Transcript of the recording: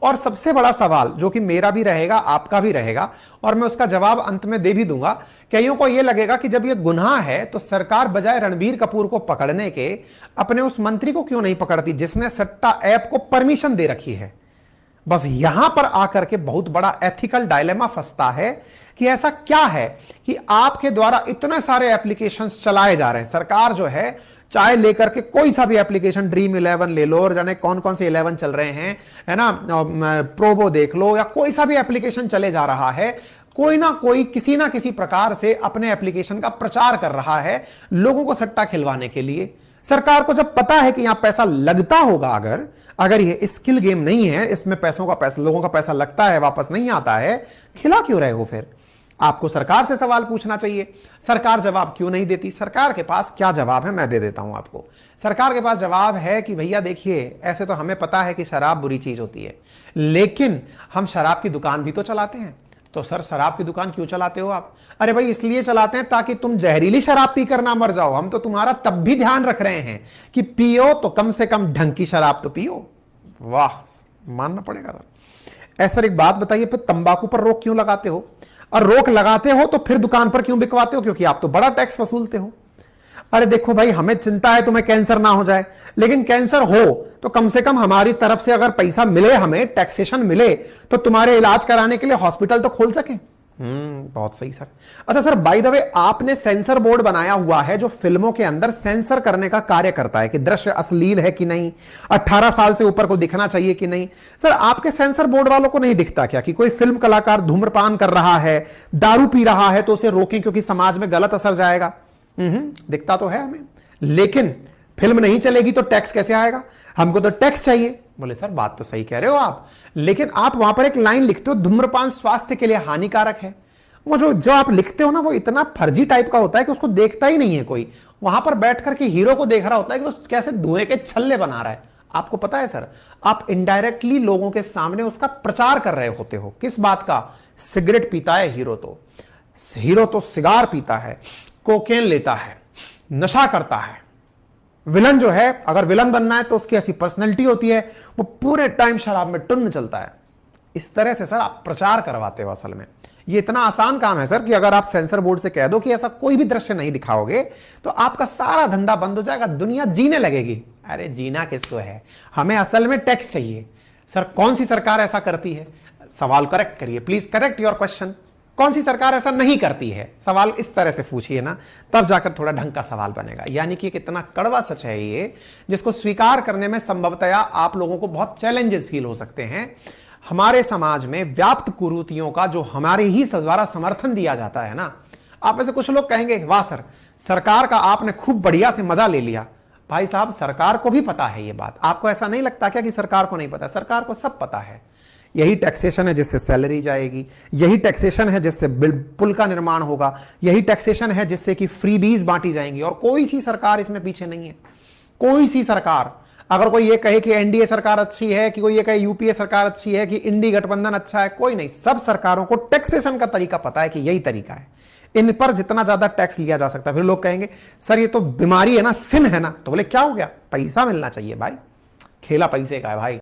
और सबसे बड़ा सवाल जो कि मेरा भी रहेगा, आपका भी रहेगा, और मैं उसका जवाब अंत में दे भी दूंगा। कईयों को यह लगेगा कि जब यह गुनाह है तो सरकार बजाय रणबीर कपूर को पकड़ने के अपने उस मंत्री को क्यों नहीं पकड़ती जिसने सट्टा ऐप को परमिशन दे रखी है। बस यहां पर आकर के बहुत बड़ा एथिकल डायलेमा फंसता है कि ऐसा क्या है कि आपके द्वारा इतने सारे एप्लीकेशंस चलाए जा रहे हैं। सरकार जो है चाहे लेकर के कोई सा भी एप्लीकेशन, ड्रीम 11 ले लो और जाने कौन कौन से 11 चल रहे हैं, है ना, प्रोबो देख लो, या कोई सा भी एप्लीकेशन चले जा रहा है, कोई ना कोई किसी ना किसी प्रकार से अपने एप्लीकेशन का प्रचार कर रहा है लोगों को सट्टा खिलवाने के लिए। सरकार को जब पता है कि यहां पैसा लगता होगा, अगर ये स्किल गेम नहीं है, इसमें लोगों का पैसा लगता है, वापस नहीं आता है, खिला क्यों रहे हो? फिर आपको सरकार से सवाल पूछना चाहिए। सरकार जवाब क्यों नहीं देती? सरकार के पास क्या जवाब है मैं दे देता हूं आपको। सरकार के पास जवाब है कि भैया देखिए, ऐसे तो हमें पता है कि शराब बुरी चीज होती है, लेकिन हम शराब की दुकान भी तो चलाते हैं। तो सर शराब की दुकान क्यों चलाते हो आप? अरे भाई इसलिए चलाते हैं ताकि तुम जहरीली शराब पीकर ना मर जाओ। हम तो तुम्हारा तब भी ध्यान रख रहे हैं कि पियो तो कम से कम ढंग की शराब तो पियो। वाह, मानना पड़ेगा सर। ऐसा एक बात बताइए, फिर तंबाकू पर रोक क्यों लगाते हो? और रोक लगाते हो तो फिर दुकान पर क्यों बिकवाते हो? क्योंकि आप तो बड़ा टैक्स वसूलते हो। अरे देखो भाई, हमें चिंता है तुम्हें कैंसर ना हो जाए, लेकिन कैंसर हो तो कम से कम हमारी तरफ से अगर पैसा मिले, हमें टैक्सेशन मिले, तो तुम्हारे इलाज कराने के लिए हॉस्पिटल तो खोल सके। बहुत सही सर। अच्छा सर, बाय द वे, आपने सेंसर बोर्ड बनाया हुआ है जो फिल्मों के अंदर सेंसर करने का कार्य करता है कि दृश्य अश्लील है कि नहीं, 18 साल से ऊपर को दिखना चाहिए कि नहीं। सर आपके सेंसर बोर्ड वालों को नहीं दिखता क्या कि कोई फिल्म कलाकार धूम्रपान कर रहा है, दारू पी रहा है, तो उसे रोकें क्योंकि समाज में गलत असर जाएगा? दिखता तो है हमें, लेकिन फिल्म नहीं चलेगी तो टैक्स कैसे आएगा? हमको तो टैक्स चाहिए। बोले सर बात तो सही कह रहे हो आप, लेकिन आप वहां पर एक लाइन लिखते हो, धूम्रपान स्वास्थ्य के लिए हानिकारक है। वो जो आप लिखते हो ना, वो इतना फर्जी टाइप का होता है कि उसको देखता ही नहीं है कोई। वहां पर बैठ करके हीरो को देख रहा होता है कि वो कैसे धुएं के छल्ले बना रहा है। आपको पता है सर, आप इनडायरेक्टली लोगों के सामने उसका प्रचार कर रहे होते हो। किस बात का? सिगरेट पीता है हीरो तो सिगार पीता है, कोकेन लेता है, नशा करता है। विलन जो है, अगर विलन बनना है तो उसकी ऐसी पर्सनैलिटी होती है, वो पूरे टाइम शराब में टुन्न चलता है। इस तरह से सर आप प्रचार करवाते हो। असल में ये इतना आसान काम है सर कि अगर आप सेंसर बोर्ड से कह दो कि ऐसा कोई भी दृश्य नहीं दिखाओगे तो आपका सारा धंधा बंद हो जाएगा, दुनिया जीने लगेगी। अरे जीना किसको है, हमें असल में टैक्स चाहिए। सर कौन सी सरकार ऐसा करती है? सवाल करेक्ट करिए प्लीज, करेक्ट योर क्वेश्चन। कौन सी सरकार ऐसा नहीं करती है? सवाल इस तरह से पूछिए ना, तब जाकर थोड़ा ढंग का सवाल बनेगा। यानी कि कितना कड़वा सच है ये, जिसको स्वीकार करने में संभवतया आप लोगों को बहुत चैलेंजेस फील हो सकते हैं। हमारे समाज में व्याप्त कुरीतियों का जो हमारे ही द्वारा समर्थन दिया जाता है ना, आप में से कुछ लोग कहेंगे वाह सर, सरकार का आपने खूब बढ़िया से मजा ले लिया। भाई साहब, सरकार को भी पता है ये बात। आपको ऐसा नहीं लगता क्या कि सरकार को नहीं पता? सरकार को सब पता है। यही टैक्सेशन है जिससे सैलरी जाएगी, यही टैक्सेशन है जिससे पुल का निर्माण होगा, यही टैक्सेशन है जिससे कि फ्रीबीज बांटी जाएंगी। और कोई सी सरकार इसमें पीछे नहीं है, कोई सी सरकार। अगर कोई ये कहे कि एनडीए सरकार अच्छी है, कि कोई ये कहे यूपीए सरकार अच्छी है, कि इंडी गठबंधन अच्छा है, कोई नहीं। सब सरकारों को टैक्सेशन का तरीका पता है कि यही तरीका है, इन पर जितना ज्यादा टैक्स लिया जा सकता है। फिर लोग कहेंगे सर ये तो बीमारी है ना, सिन है ना। तो बोले क्या हो गया? पैसा मिलना चाहिए भाई, खेला पैसे का है भाई।